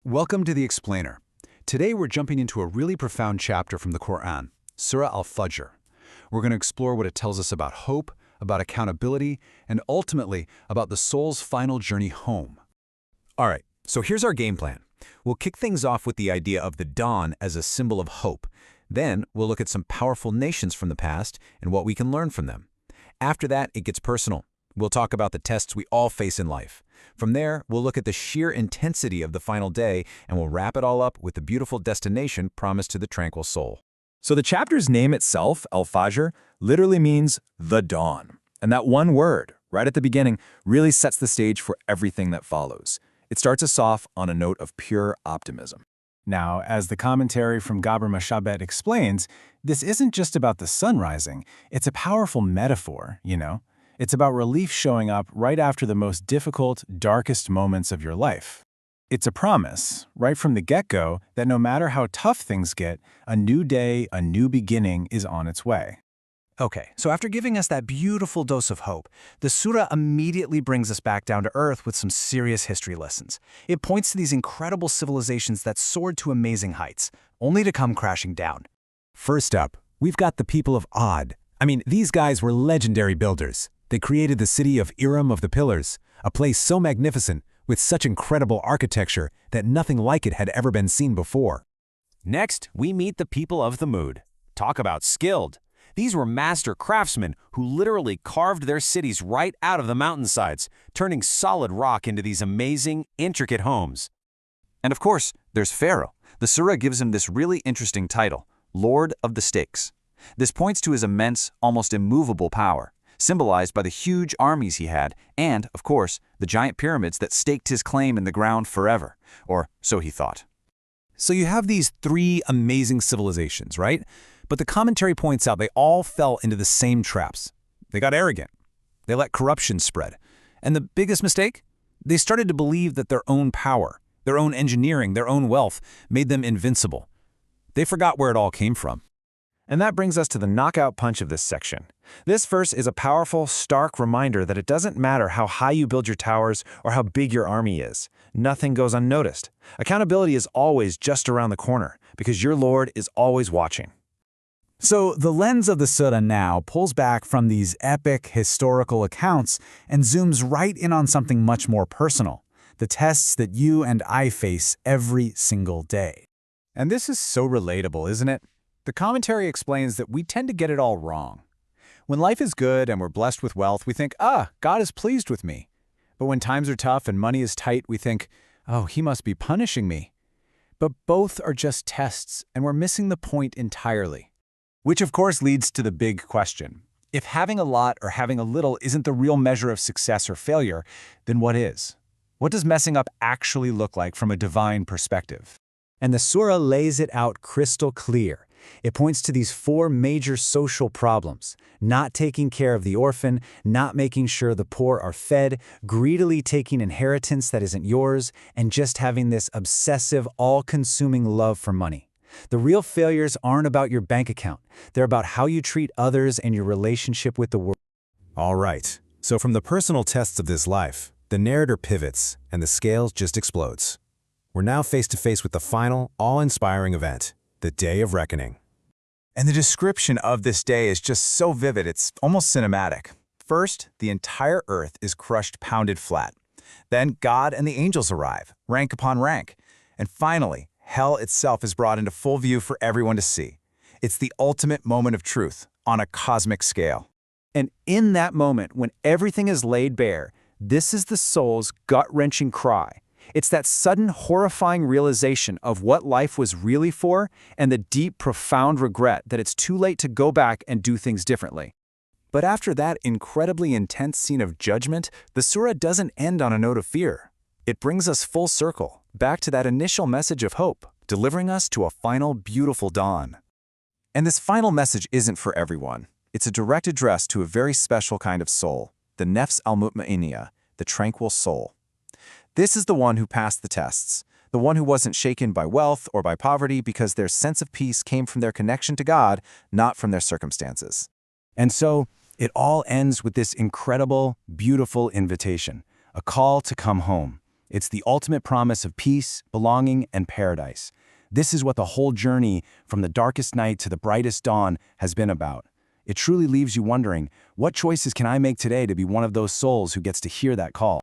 Welcome to The Explainer. Today we're jumping into a really profound chapter from the Quran, Surah Al Fajr. We're going to explore what it tells us about hope, about accountability, and ultimately about the soul's final journey home. All right, so here's our game plan. We'll kick things off with the idea of the dawn as a symbol of hope. Then we'll look at some powerful nations from the past and what we can learn from them. After that, it gets personal. We'll talk about the tests we all face in life. From there, we'll look at the sheer intensity of the final day, and we'll wrap it all up with the beautiful destination promised to the tranquil soul. So the chapter's name itself, Al Fajr, literally means the dawn. And that one word, right at the beginning, really sets the stage for everything that follows. It starts us off on a note of pure optimism. Now, as the commentary from Jabber Mashhabet explains, this isn't just about the sun rising. It's a powerful metaphor, It's about relief showing up right after the most difficult, darkest moments of your life. It's a promise, right from the get-go, that no matter how tough things get, a new day, a new beginning is on its way. Okay, so after giving us that beautiful dose of hope, the surah immediately brings us back down to earth with some serious history lessons. It points to these incredible civilizations that soared to amazing heights, only to come crashing down. First up, we've got the people of Ad. These guys were legendary builders. They created the city of Iram of the Pillars, a place so magnificent, with such incredible architecture that nothing like it had ever been seen before. Next, we meet the people of Thamud. Talk about skilled. These were master craftsmen who literally carved their cities right out of the mountainsides, turning solid rock into these amazing, intricate homes. And of course, there's Pharaoh. The surah gives him this really interesting title, Lord of the Stakes. This points to his immense, almost immovable power, symbolized by the huge armies he had and, of course, the giant pyramids that staked his claim in the ground forever, or so he thought. So you have these three amazing civilizations, right? But the commentary points out they all fell into the same traps. They got arrogant. They let corruption spread. And the biggest mistake? They started to believe that their own power, their own engineering, their own wealth made them invincible. They forgot where it all came from. And that brings us to the knockout punch of this section. This verse is a powerful, stark reminder that it doesn't matter how high you build your towers or how big your army is. Nothing goes unnoticed. Accountability is always just around the corner because your Lord is always watching. So the lens of the surah now pulls back from these epic historical accounts and zooms right in on something much more personal, the tests that you and I face every single day. And this is so relatable, isn't it? The commentary explains that we tend to get it all wrong. When life is good and we're blessed with wealth, we think, God is pleased with me. But when times are tough and money is tight, we think, he must be punishing me. But both are just tests, and we're missing the point entirely. Which of course leads to the big question. If having a lot or having a little isn't the real measure of success or failure, then what is? What does messing up actually look like from a divine perspective? And the surah lays it out crystal clear. It points to these four major social problems: not taking care of the orphan, not making sure the poor are fed, greedily taking inheritance that isn't yours, and just having this obsessive, all-consuming love for money. The real failures aren't about your bank account. They're about how you treat others and your relationship with the world. All right, so from the personal tests of this life, the narrator pivots and the scale just explodes. We're now face to face with the final, awe-inspiring event, the Day of Reckoning. And the description of this day is just so vivid, it's almost cinematic. First, the entire earth is crushed, pounded flat. Then God and the angels arrive, rank upon rank. And finally, hell itself is brought into full view for everyone to see. It's the ultimate moment of truth on a cosmic scale. And in that moment, when everything is laid bare, this is the soul's gut-wrenching cry. It's that sudden, horrifying realization of what life was really for and the deep, profound regret that it's too late to go back and do things differently. But after that incredibly intense scene of judgment, the surah doesn't end on a note of fear. It brings us full circle, back to that initial message of hope, delivering us to a final, beautiful dawn. And this final message isn't for everyone. It's a direct address to a very special kind of soul, the Nefs al-Mutma'iniyah, the tranquil soul. This is the one who passed the tests, the one who wasn't shaken by wealth or by poverty because their sense of peace came from their connection to God, not from their circumstances. And so, it all ends with this incredible, beautiful invitation, a call to come home. It's the ultimate promise of peace, belonging, and paradise. This is what the whole journey from the darkest night to the brightest dawn has been about. It truly leaves you wondering, what choices can I make today to be one of those souls who gets to hear that call?